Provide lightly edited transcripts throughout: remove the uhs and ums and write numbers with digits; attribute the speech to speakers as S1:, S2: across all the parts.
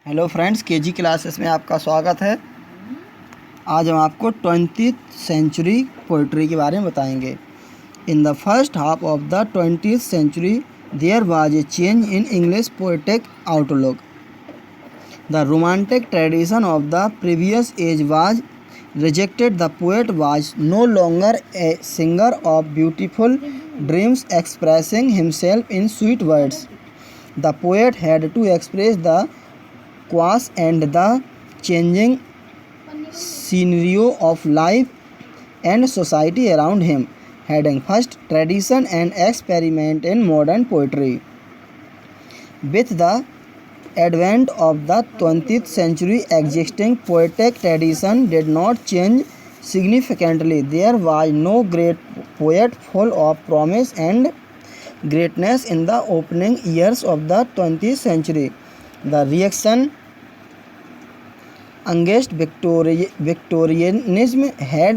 S1: Hello friends, KG classes में आपका स्वागत है। आज हम आपको 20th सेंचुरी पोइट्री के बारे में बताएंगे। In the first half of the 20th century there was a change in English poetic outlook. The romantic tradition of the previous age was rejected. The poet was no longer a singer of beautiful dreams expressing himself in sweet words. The poet had to express the chaos and the changing scenario of life and society around him. Heading first, tradition and experiment in modern poetry. With the advent of the 20th century, existing poetic tradition did not change significantly. There was no great poet full of promise and greatness in the opening years of the 20th century. The reaction against Victorianism had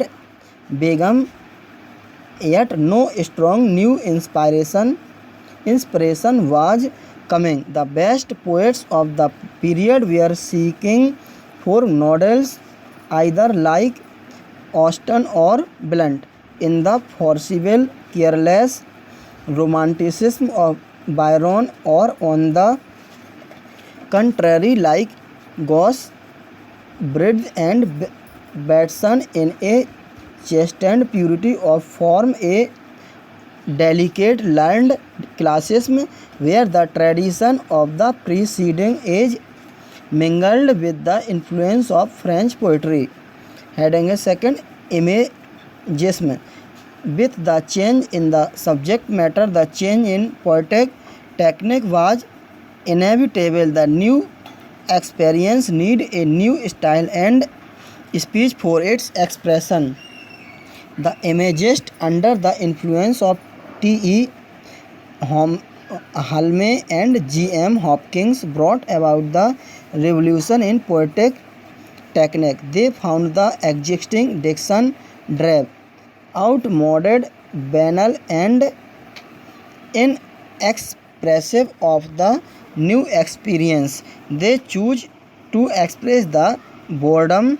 S1: begun, yet no strong new inspiration was coming. The best poets of the period were seeking for models either like Austen or Blunt. In the forcible, careless romanticism of Byron, or on the contrary like Gosse, Bridge and Batson, in a chastened purity of form, a delicate learned classicism where the tradition of the preceding age mingled with the influence of French poetry. Heading a second, imagism. With the change in the subject matter, the change in poetic technique was inevitable. The new experience needed a new style and speech for its expression. The imagist, under the influence of T.E. Halme and G.M. Hopkins, brought about the revolution in poetic technique. They found the existing diction drab, outmoded, banal, and inexpressive of the new experience. They choose to express the boredom,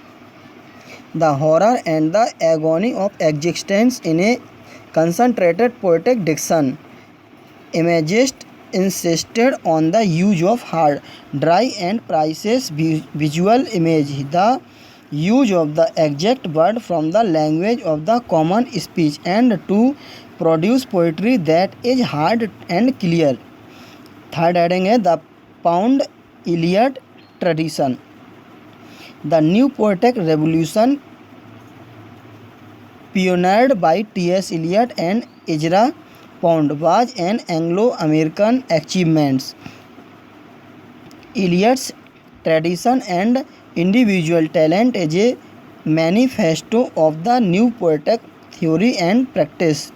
S1: the horror, and the agony of existence in a concentrated poetic diction. Imagists insisted on the use of hard, dry, and precise visual image. The use of the exact word from the language of the common speech, and to produce poetry that is hard and clear. Third, adding the Pound Iliad tradition. The new poetic revolution, pioneered by T.S. Eliot and Ezra Pound, was an Anglo-American achievement. Eliot's tradition and individual talent is a manifesto of the new poetic theory and practice.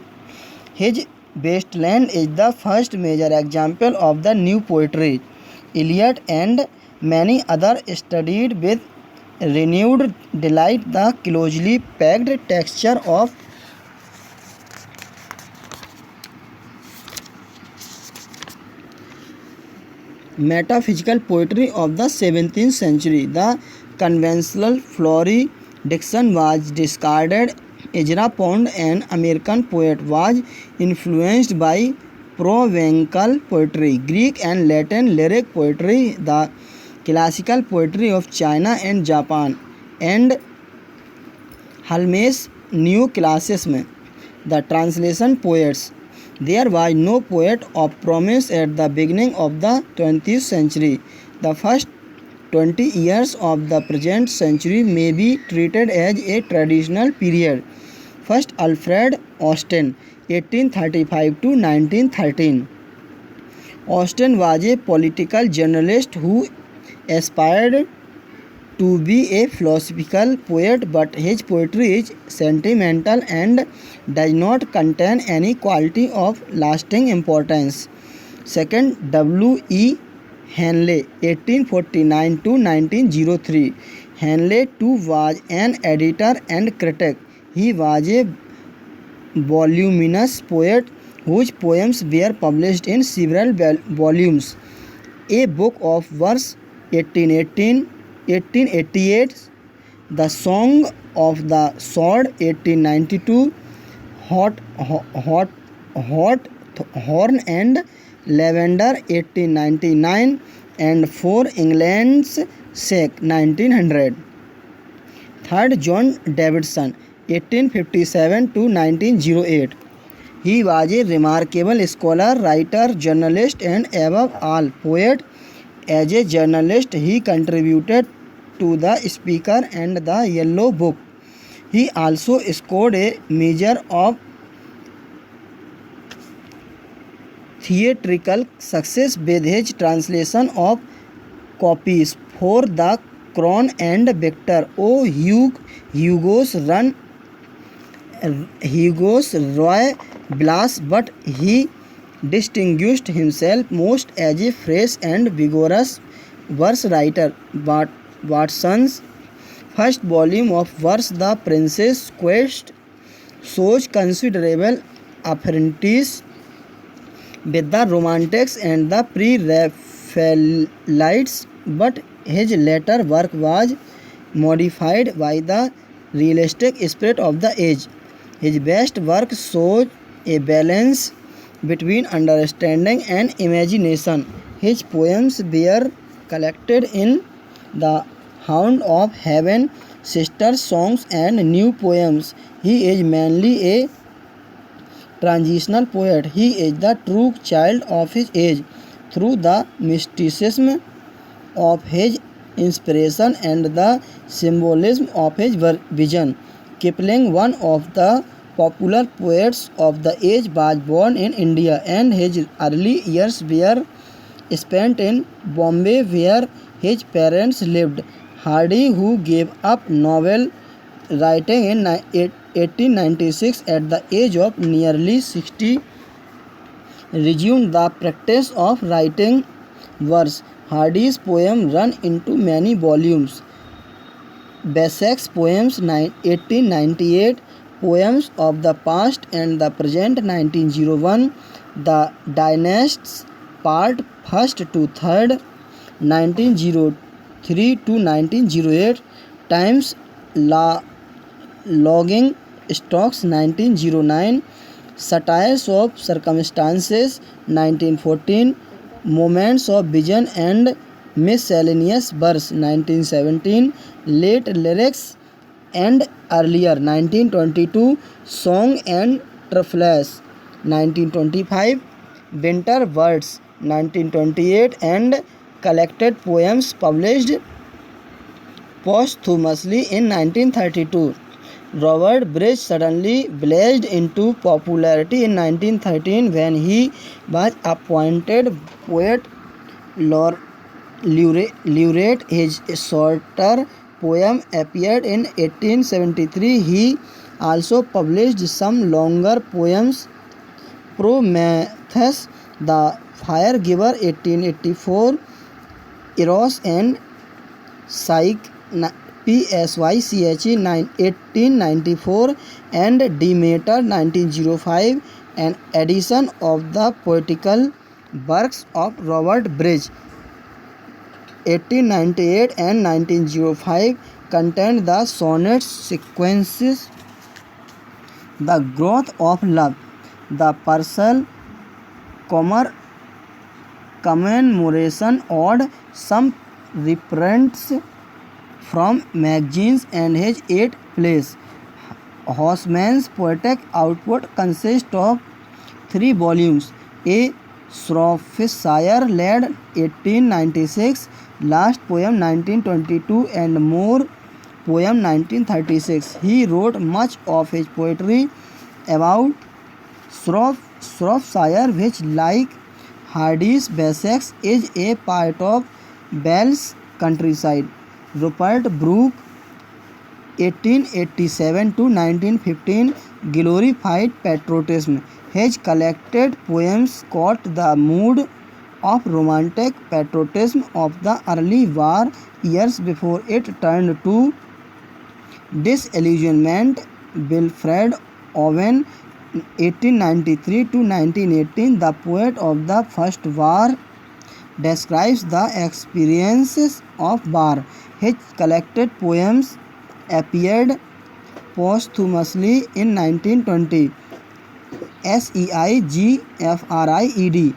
S1: His Wasteland is the first major example of the new poetry. Eliot and many others studied with renewed delight the closely packed texture of metaphysical poetry of the 17th century. The conventional flowery diction was discarded. Ezra Pound, an American poet, was influenced by Provencal poetry, Greek and Latin lyric poetry, the classical poetry of China and Japan, and Halme's new classicism. The translation poets. There was no poet of promise at the beginning of the 20th century. The first 20 years of the present century may be treated as a transitional period. First, Alfred Austin, 1835 to 1913. Austin was a political journalist who aspired to be a philosophical poet, but his poetry is sentimental and does not contain any quality of lasting importance. Second, W. E. Henley, 1849 to 1903. Henley too was an editor and critic. He was a voluminous poet whose poems were published in several volumes. A book of verse 1818, 1888, The Song of the Sword 1892, Hot Horn and Lavender 1899, and For England's Sake 1900. Third, John Davidson 1857 to 1908. He was a remarkable scholar, writer, journalist, and above all, poet. As a journalist, he contributed to The Speaker and The Yellow Book. He also scored a measure of theatrical success with his translation of copies for The Crown and Victor Hugo's Roy Blas, but he distinguished himself most as a fresh and vigorous verse writer. Watson's first volume of verse, The Prince's Quest, shows considerable affinities with the Romantics and the Pre-Raphaelites, but his later work was modified by the realistic spirit of the age. His best work shows a balance between understanding and imagination. His poems were collected in The Hound of Heaven, Sister Songs, and New Poems. He is mainly a transitional poet. He is the true child of his age through the mysticism of his inspiration and the symbolism of his vision. Kipling, one of the popular poets of the age, was born in India, and his early years were spent in Bombay, where his parents lived. Hardy, who gave up novel writing in 1896 at the age of nearly 60, resumed the practice of writing verse. Hardy's poems run into many volumes. Besse's poems 1898, Poems of the Past and the Present 1901, The Dynasts Part 1st to 3rd 1903 to 1908, Times Logging Stocks 1909, Satires of Circumstances 1914, Moments of Vision and Miscellaneous Verse 1917, Late Lyrics and Earlier 1922, Song and Truffles 1925, Winter Words 1928, and collected poems published posthumously in 1932. Robert Bridges suddenly blazed into popularity in 1913 when he was appointed poet laureate. His shorter poem appeared in 1873. He also published some longer poems. Prometheus, the Fire Giver 1884, Eros and Psyche Psyche 1894, and Demeter 1905, an edition of the poetical works of Robert Bridges 1898 and 1905 contained the sonnets sequences The Growth of Love, The Purcell Commemoration Ode, some reprints from magazines, and his 8 plays. Housman's poetic output consists of 3 volumes: A Shropshire Lad 1896, Last Poem 1922, and More Poem 1936. He wrote much of his poetry about Shropshire, which, like Hardy's Bessex, is a part of Wales countryside. Rupert Brooke 1887 to 1915 glorified patriotism. His collected poems caught the mood of romantic patriotism of the early war years before it turned to disillusionment. Wilfred Owen 1893 to 1918, the poet of the First War, describes the experiences of bar. His collected poems appeared posthumously in 1920. Seigfried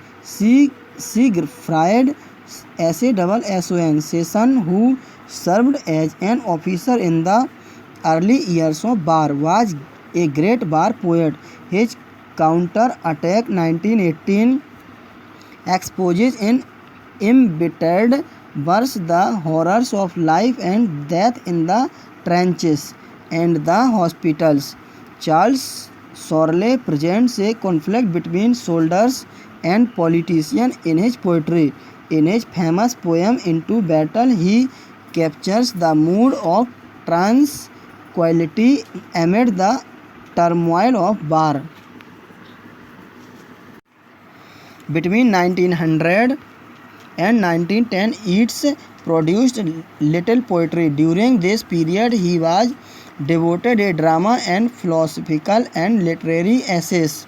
S1: Siegfried Sasson Sasson, who served as an officer in the early years of bar, was a great bar poet. His counter-attack 1918 exposes in embittered verse the horrors of life and death in the trenches and the hospitals. Charles Sorley presents a conflict between soldiers and politicians in his poetry. In his famous poem Into Battle, he captures the mood of tranquility amid the turmoil of war. Between 1900 and 1910, Yeats produced little poetry. During this period, he was devoted to drama and philosophical and literary essays.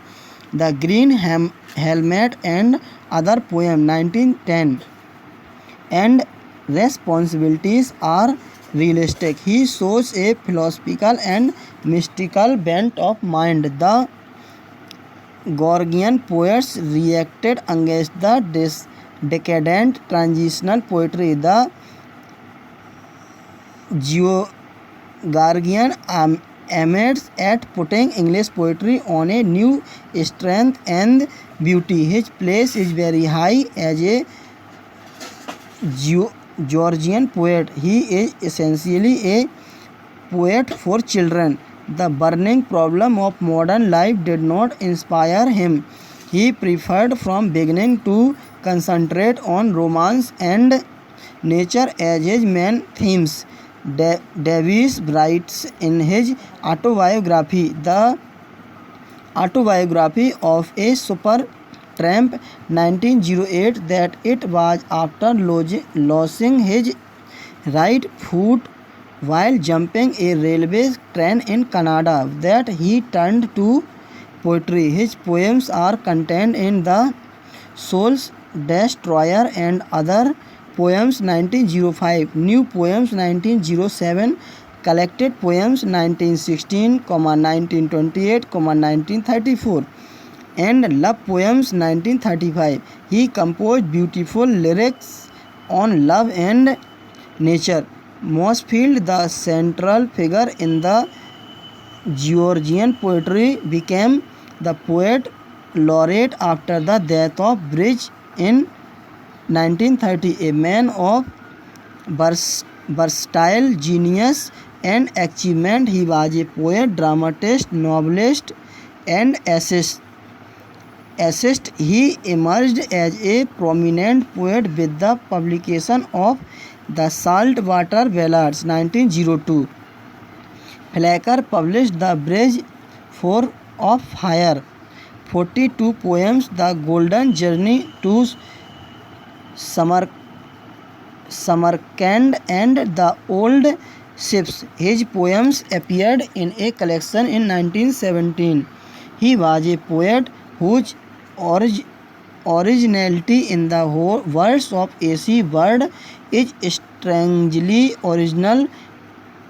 S1: The Green Helmet and Other Poem 1910 and Responsibilities are realistic. He shows a philosophical and mystical bent of mind. The Georgian poets reacted against the decadent transitional poetry. The Georgian aims at putting English poetry on a new strength and beauty. His place is very high as a Georgian poet. He is essentially a poet for children. The burning problem of modern life did not inspire him. He preferred from beginning to concentrate on romance and nature as his main themes. Davies writes in his autobiography, The Autobiography of a Supertramp 1908, that it was after losing his right foot while jumping a railway train in Canada that he turned to poetry. His poems are contained in The Soul's Destroyer and Other Poems 1905, New Poems 1907, Collected Poems 1916, 1928, 1934, and Love Poems 1935. He composed beautiful lyrics on love and nature. Mossfield, the central figure in the Georgian poetry, became the poet laureate after the death of Bridge in 1930. A man of versatile genius and achievement, he was a poet, dramatist, novelist, and essayist. He emerged as a prominent poet with the publication of The Saltwater Ballads 1902. Flacker published The Bridge of Fire, 42 poems, The Golden Journey to Samarkand, and The Old Ships. His poems appeared in a collection in 1917. He was a poet whose originality in the words of A.C. Bird is strangely original,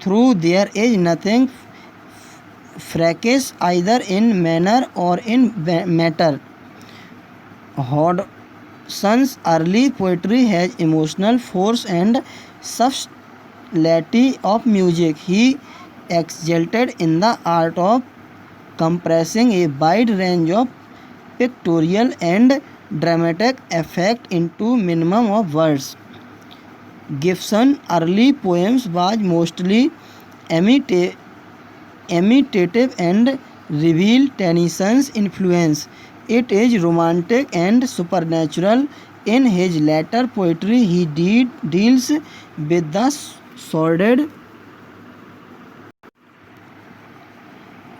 S1: though there is nothing fractious either in manner or in matter. Hodson's early poetry has emotional force and subtlety of music. He exalted in the art of compressing a wide range of pictorial and dramatic effect into minimum of words. Gibson's early poems was mostly imitative and reveal Tennyson's influence. It is romantic and supernatural. In his later poetry, he deals with the sordid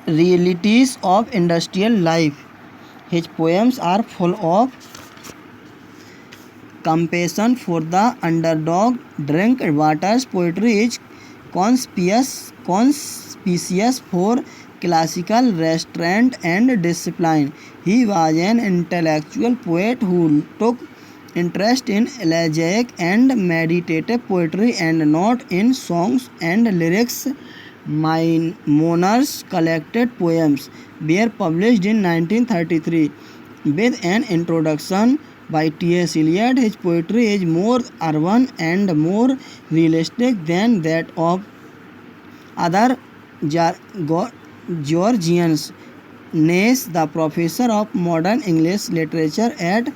S1: realities of industrial life. His poems are full of compassion for the underdog. Drinkwater's poetry is conspicuous for classical restraint and discipline. He was an intellectual poet who took interest in elegiac and meditative poetry and not in songs and lyrics. Monarch's collected poems were published in 1933 with an introduction by T.S. Eliot. His poetry is more urban and more realistic than that of other Georgians. Nash, the professor of modern English literature at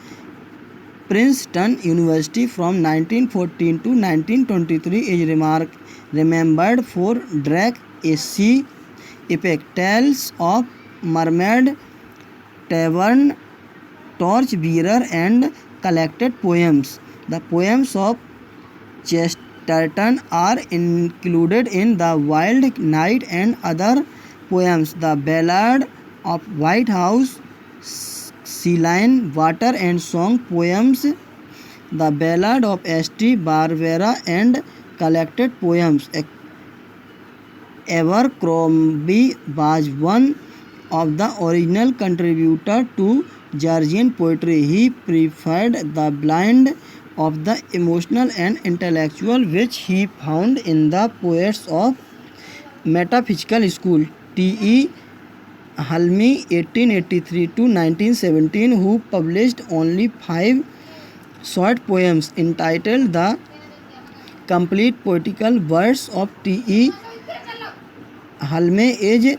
S1: Princeton University from 1914 to 1923, is remembered for Drake, a sea epic, Tales of Mermaid, Tavern, Torchbearer, and collected poems. The poems of Chesterton are included in The Wild Knight and other poems. The Ballad of White House, Celine, Water and Song poems, The Ballad of St. Barbara, and collected poems. Abercrombie was one of the original contributors to Georgian poetry. He preferred the blend of the emotional and intellectual which he found in the poets of metaphysical school. T.E. Halmi, 1883 to 1917, who published only 5 short poems entitled The Complete Poetical Works of T.E. Halme, is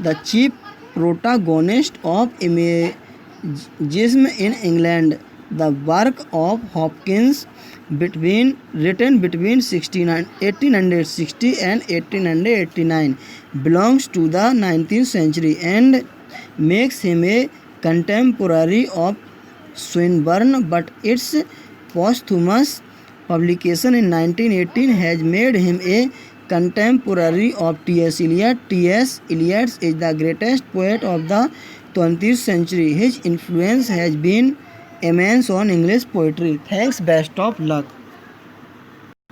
S1: the chief protagonist of imagism in England. The work of Hopkins, written between 1860 and 1889, belongs to the 19th century and makes him a contemporary of Swinburne, but its posthumous publication in 1918 has made him a contemporary of T.S. Eliot. T.S. Eliot is the greatest poet of the 20th century. His influence has been immense on English poetry. Thanks, best of luck.